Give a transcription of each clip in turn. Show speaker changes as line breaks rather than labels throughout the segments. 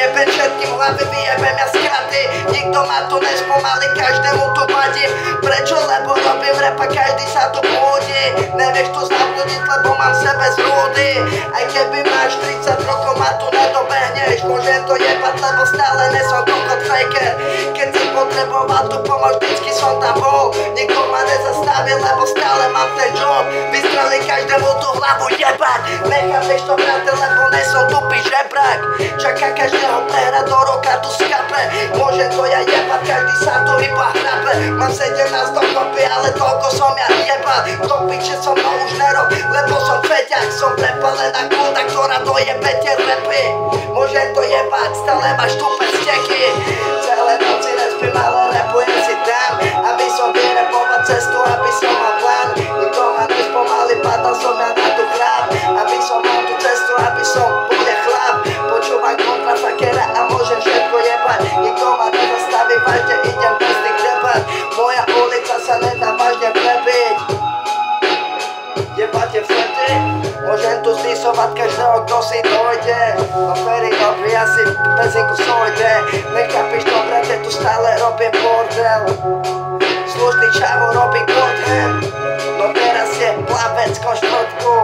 vyjebem, všetkým hlavy vyjebem ja skraty. Nikto ma tu nespomalí, každému tu vadím. Prečo? Lebo robím rap a každý sa tu pôjde. Nevieš tu zabludiť, lebo mám sebe z rúdy. Aj keby máš 30 rokov, ma tu nedobehneš. Môžem to jebať, lebo stále nesom kokot faker. Keď si potreboval tu pomoc, vždycky som tam bol. Nikto ma nezastavil, lebo stále mám ten job. Vystrelí každému tú hlavu jebať. Nechápeš to, brate, lebo nesom tupý žebrak. Čaká každého prehra do roka tu skape. Môže to ja jebať, každý sa tu iba hrabe. Mám 17 dokopy, ale toľko som ja jebal. Do piče som mnou už nerob, lebo som feťak. Som prepalená kúda, ktorá dojebe tie repy. Môže to jebať, stále máš tupe steky. Celé noci nespím, ale repujem si tam, aby som vyrepoval cestu, aby som mal plán. Nikto ma nespomalí, padal som ja na tú chráp, aby som mal tú cestu, aby som bude chlap. Počúvam kontrafakera a môžem všetko jebať. Nikto ma nezastaví, vážne idem bez tých debat. Moja ulica sa nedá vážne prebiť. Jebate flety, môžem tu zdisovať každého, kto si dojde. No Ferry robí asi benzínku sojde. Nechápiš to, brate, tu stále robím bordel. Slušný čavo robí godhem. No teraz je plavec konštruktku.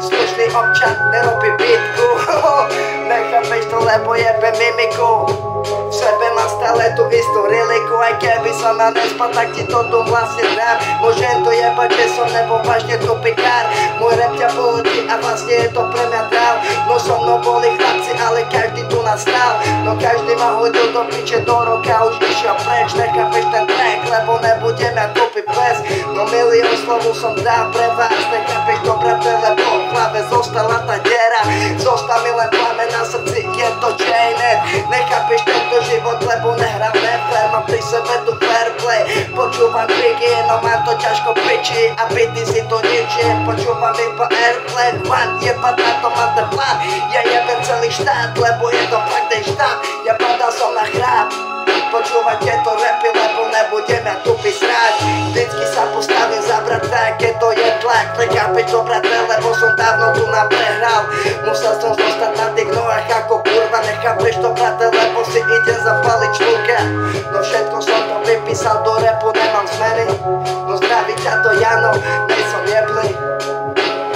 Slušný občan nerobí bitku. Nechápiš to, lebo jebe mimiku. V sebe mám stále tú istú reliku. Aj keby som ma nespal, tak ti to tu vlastne dám. Môžem to jebať, že som nebol vážne tupikár. Môj rap ťa pohodí a vlastne je to pre mňa dál. No so mnou boli chlapci, ale každý tu nastal. No každý ma hodil do piče do roka, už išiel preč. Nechápeš ten track, lebo nebudem ja tupý ples. No milión slovu som dal pre vás. Nechápeš to, brate, lebo v hlave zostala tá diera. Zostal mi len plamen na srdci, je to J-Net. Nechápeš tento život, lebo nehrám nefér. Mám pri sebe tu fair play. Počúvam kriky, no mám to ťažko piči. A byty si to ničí. Počúvam iba airplane, one, jebať na to mám ten plán. Ja jebem celý štát, lebo je to fakt ten štát. Ja padal som na chráp. Počúvať tieto rapy, lebo nebudem ja tupý srať. Vždycky sa postavím za brata, keď to je tlak. Nechápeš to, brate, lebo som dávno tu naprehral. Musel som zostať na tých nohách ako kurva. Nechápeš to, brate, lebo si idem zapaliť člúka. No všetko som to vypísal do rapu, nemám zmeny. No zdraví ťa to Jano, nejsom jeblý.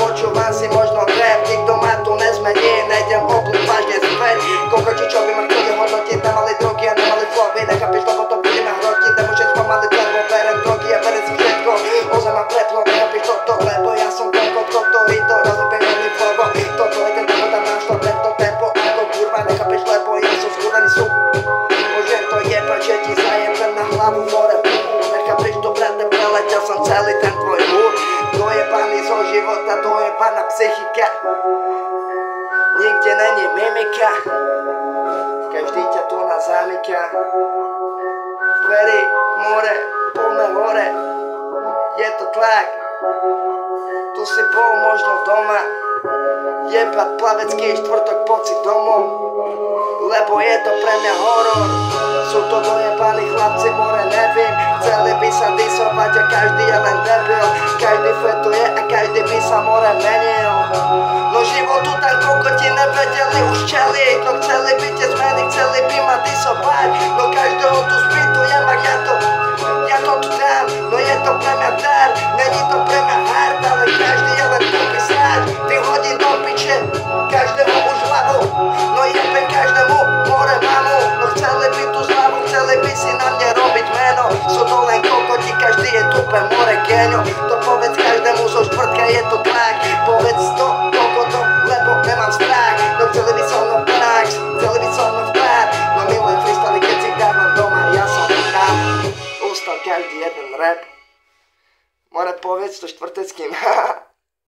Počúvam si možno rap, nikto ma tu nezmení. Nejdem oblúť vážne späť. Kokoti, čo by ma chceli hodnotiť, nemali drogy a nemali slovy. Nechápeš, lebo to budeme hrotiť. Nemôžem spomaliť, lebo berem drogy a berem si všetko. Ozem ma preplo, nechápeš toto, lebo ja som kokot, ktorý to rozumie veľmi slovo. Toto je ten tempo, tam máš to tento tempo. Ako kurva, nechápeš, lebo ja som schúdaný súd. Môžem to jebať, že ti zajebem na hlavu more. Nechápeš to, brate, preletel som celý ten tvoj múr. Dojebaný zo života, dojebaná psychika. Nikde není mimika. Každý ťa tu na zamyka. Ferry, more, poďme hore. Je to tlak. Tu si bol možno doma. Jebať plavecký štvrtok, poď si domov. Lebo je to pre mňa horor. Sú to dojebaní chlapci, more, nevím. Chceli by sa disovať a každý je len debil. Každý fetuje a každý by sa more menil. No životu tam kokoti nevedeli už čeliť. No chceli by tie zmeny, chceli by ma disovať. No každého tu spýtujem a ja to tu dám. No je to pre mňa dar, není to pre mňa hard. Ale každý je len tupý sráč. Vyhodím do piče každého už hlavu. No jebem každému more mamu. No chceli by tu zľavu, chceli by si na mne robiť meno. Sú to len kokoti, každý je tupe more geňo. To povedz každému zo štvrtka, je to tlak. Povedz to kokotom, lebo nemám strach. No chceli by som mnou prax, chceli by som mnou vpád. No milujem freestyle, keď si dávam doma, ja som tam. Ustal každý jeden rap. More, povedz to štvrteckým.